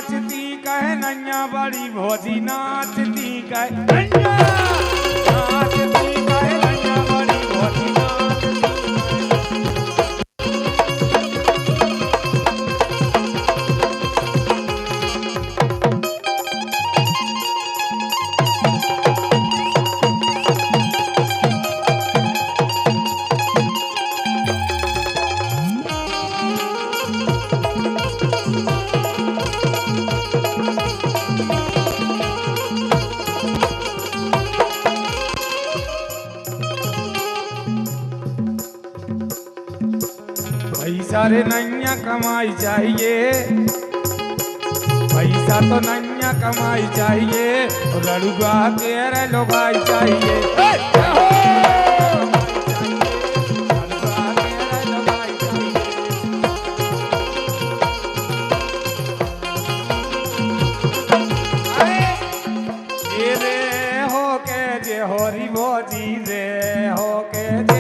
नाचती कहे नैया बड़ी भौजी नाचती कहे नैया नाचती कहे नैया बड़ी भौजी नाचती। पैसा रे नैया कमाई चाहिए, पैसा तो नैया कमाई चाहिए, लड़ुआ के रे लोगाई चाहिए। रे हो के जे होरी भोजी रे हो के जे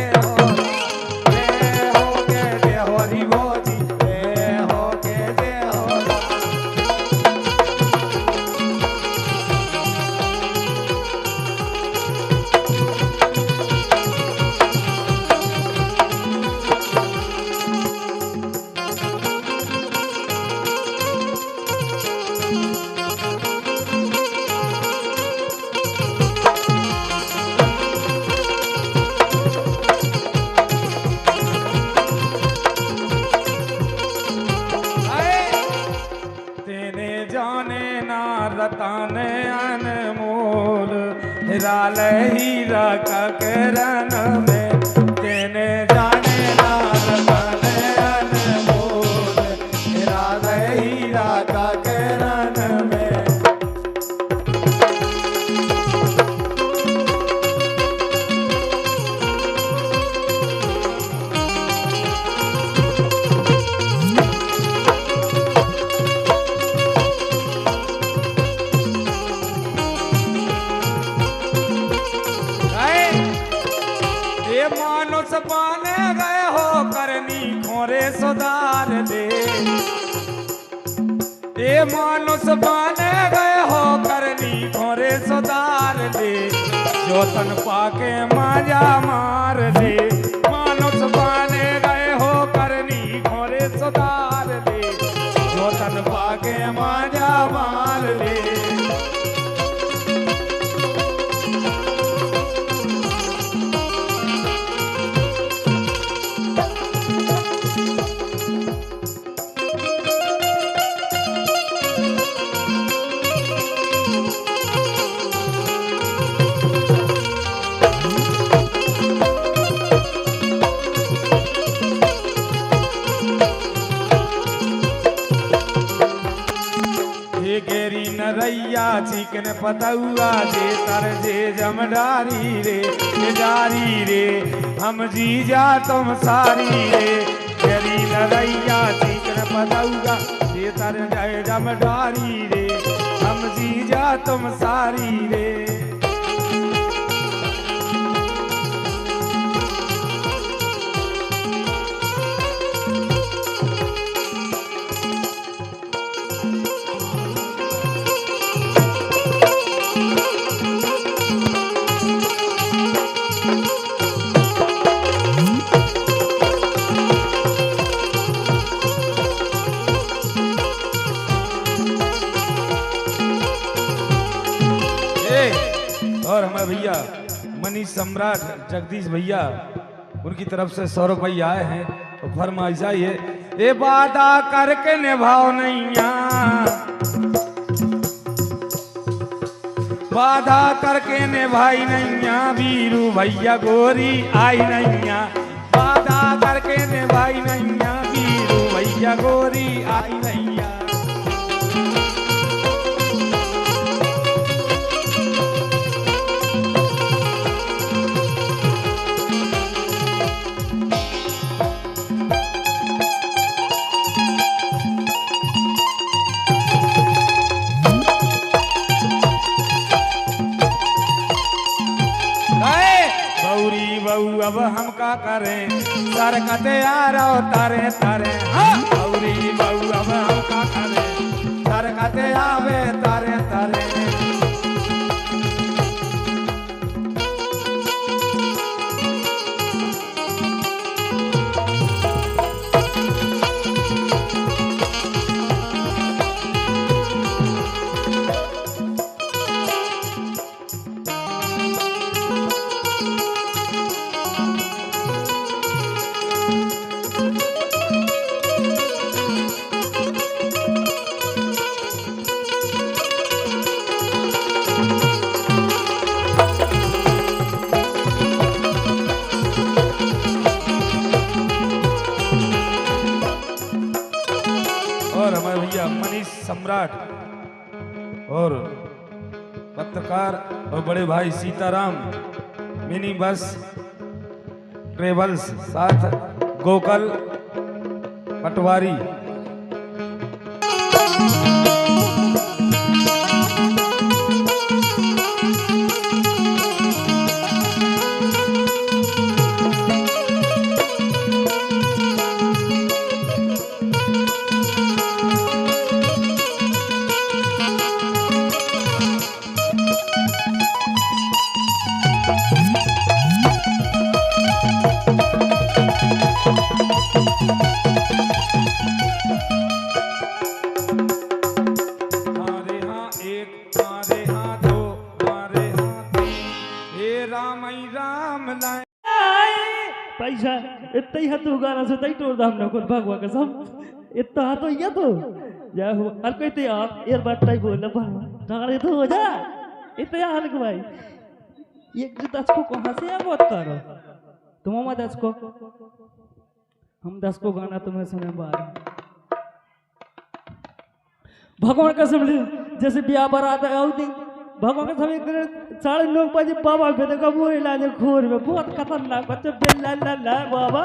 रताने अनमोल हिराल हीरा का करन में तेने जाने ना रताने अनमोल हिराल हीरा का करन में। मानुष पाने गए हो करनी खोरे सुधार दे, ये मानुष पाने गए हो करनी खोरे सुधार दे, जोतन पाके माजा मार दे। मानुष पाने गए हो करनी खोरे सुधार दे, जोतन पाके माजा मार दे। गेरी नरैया चिकन पतौआ जे तर जे जमडारी रे जारी रे हम जीजा तुम सारी रे। गेरी नरैया चिकन पतौआ जे तर जे जमडारी रे हम जीजा तुम सारी रे। और हमारे भैया मनीष सम्राट जगदीश भैया उनकी तरफ से 100 रुपये आए हैं तो फरमाइश आई है, ये वादा करके निभाओ नैया, वादा करके निभाई नैया, वीरू भैया गोरी आई नैया, वादा करके निभाई नैया, वीरू भैया गोरी आई नैया। अब हम का करें सरकते आ रहो तारे तारे, हाँ गौरी बहू अब हम का करें सरकते वखत आवे तारे तारे और हमारे भैया मनीष सम्राट और पत्रकार और बड़े भाई सीताराम मिनी बस ट्रेवल्स साथ गोकल पटवारी पैसा इतना ही तू गाना से तई टोर दाम न को भगवा कसम इतना तो ये तो जा हो हर कोई ते आप एयर बात टाइप बोल ढाड़े तो हो जा इतना हाल को भाई एक दस को कहां से आप बात करो तुम मत 10 को हम 10 को गाना तुम्हें सुने बाद भगवान कसम जैसे ब्याह बारात आओ दिन भगवान का समय 9:30 बजे बाबा पे देखा वो इलाज खोर में बहुत खतरनाक बच्चे बेल्ला बाबा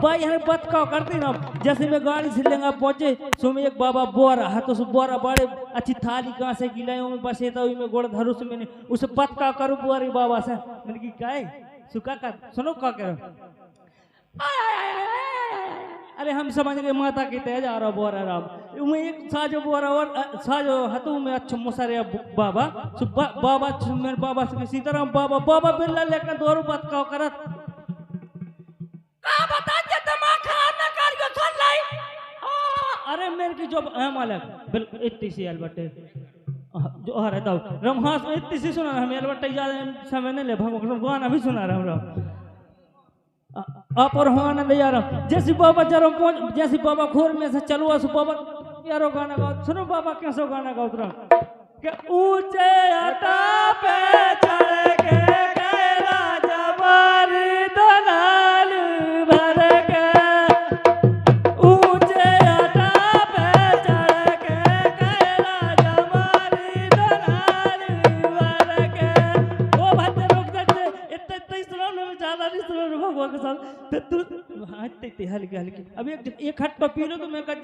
भाई हमें बात का करते ना जैसे मैं गाड़ी से लेंगा पहुंचे सो में एक बाबा बोरा हाथों से बोरा बड़े अच्छी थाली कहाँ से गिलायो में बस येता हुई मैं गोड़ धरू से मैंने उसे बात का करूँ बुआरी बाबा से मैंने की क्या है सुखा का सुनो का करो अरे हम समझ गए माता की तेज आ रहा बोरा राम मैं एक साजो बोरा और साजो हतू में अच्छा मुसरे बाबा बाबा मेरे बाबा से सीताराम बाबा बाबा बिल्ला लेकर दो बात का करत का बता जे दिमाग खराब ना कर जो सुन लाई अरे मेरे की जो मालक बिल्कुल इतनी सी अलबटे जो आ रहा था रमहास में इतनी सी सुना हमें अलबटे ज्यादा समय नहीं ले भगवान गाना भी सुना रहा हूं आप और हम आनंद यार जैसे बाबा जरो पहुंच जैसे बाबा खोर में से चलो सो बाबा यारो गाना गाओ सुनो बाबा कैसे गाना गाओ तुरा के ऊंचे अटा पे चढ़ के कैला जवारी दलाल भर के ऊंचे अटा पे चढ़ के कैला जवारी दलाल भर के ओ भक्त रुक जा इतने सुनो ना ज्यादा नहीं सुनो भगवान के साथ तू हाँ ते हल्की हल्की अब एक हट्टा पी लो तो मैं कद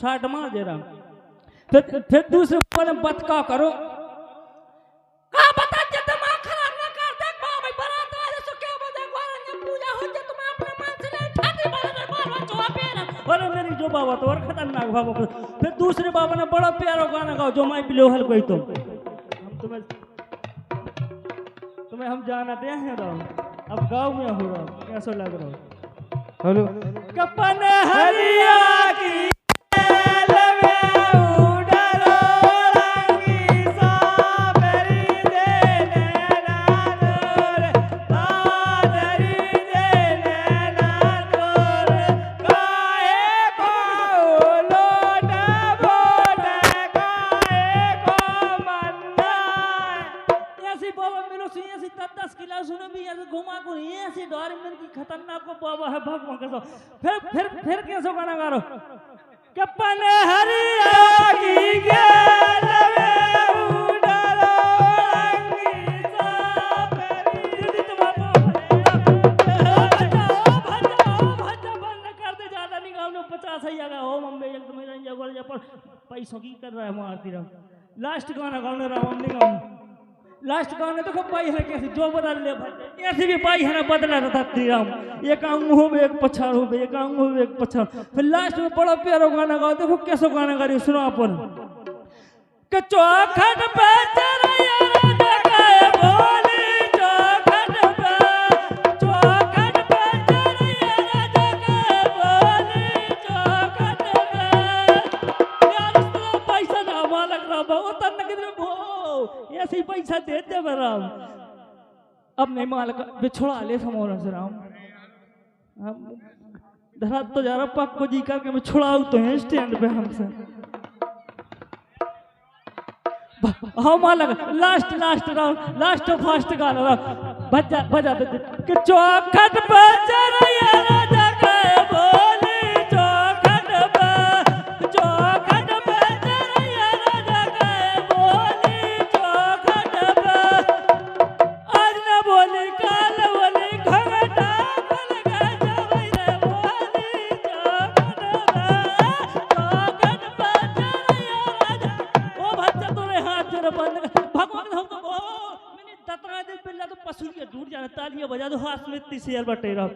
60 मार दे रहा हूँ फिर दूसरे पर बात का करो का बता जे दिमाग खराब ना कर देख बाबा बारात वाले सो क्या बता गोरा ने पूजा हो जे तुम अपने मन से ले छाती बाबा बाबा चोआ पेरा और मेरी जो बाबा तो और खतरनाक बाबा फिर दूसरे बाबा ने बड़ा प्यारा गाना गाओ जो मैं बिलो हल कोई तुम हम तुम्हें हम जानते हैं अब गाँव में हो रहा कैसा लग रहा हेलो कपन हरिया की लगे उड़लो रंगी साबरी दे नैना तोर आदरी दे नैना तोर काहे को लोट बोट काहे को मन्ना ऐसी बाबा मिलो सी ऐसी 10 किलो सुनो भी ऐसे घुमा को ऐसी डर में की खतरनाक को बाबा है भगवान का फिर कैसे गाना गा रहा कपन हरिया की गेल में उड़लो रंगी साबरी बंद कर दे ज्यादा नहीं गाओ 50 ही आगा हो मम्मी एक तो मेरा जगल जा पर पैसों की कर रहा है मारती रहा लास्ट गाना गाने रहा हम नहीं गाऊं लास्ट गाने देखो पाई है कैसे जो बदल ले भाई ऐसे भी पाई है ना बदला रहता श्रीराम एक अंगूह में एक पछाड़ हो एक अंगूह में एक पछाड़ फिर लास्ट में बड़ा प्यारा गाना गाओ देखो कैसे गाना गा रही सुनो अपन के चौखट पे चरैया राजा के बोली चौखट पे चरैया राजा के बोली चौखट पे यार इसमें पैसा ना लग रहा बहुत तक किधर भो ऐसे ही पैसा देते बराम अब नहीं मालक बिछोड़ा ले समोरा से राम धरा तो जा रहा पक को जी करके मैं छुड़ाऊ तो है स्टैंड पे हमसे हाँ मालक लास्ट राउंड लास्ट फास्ट गाना बजा दे कि चौखट पे चरैया राजा के बोली चौखट पे चरैया राजा के बोली चौखट पे आज न बोली काल बोली घंटा खोल के जबै रे बोली चौखट पे चरैया राजा ओ बच्चा तोरे हाथ जोड़ बंद भगवान हमको मैंने दतरा दे पहले तो पसुल के दूर जाना तालियां बजा दो हाथ में 30,000 बटे रहा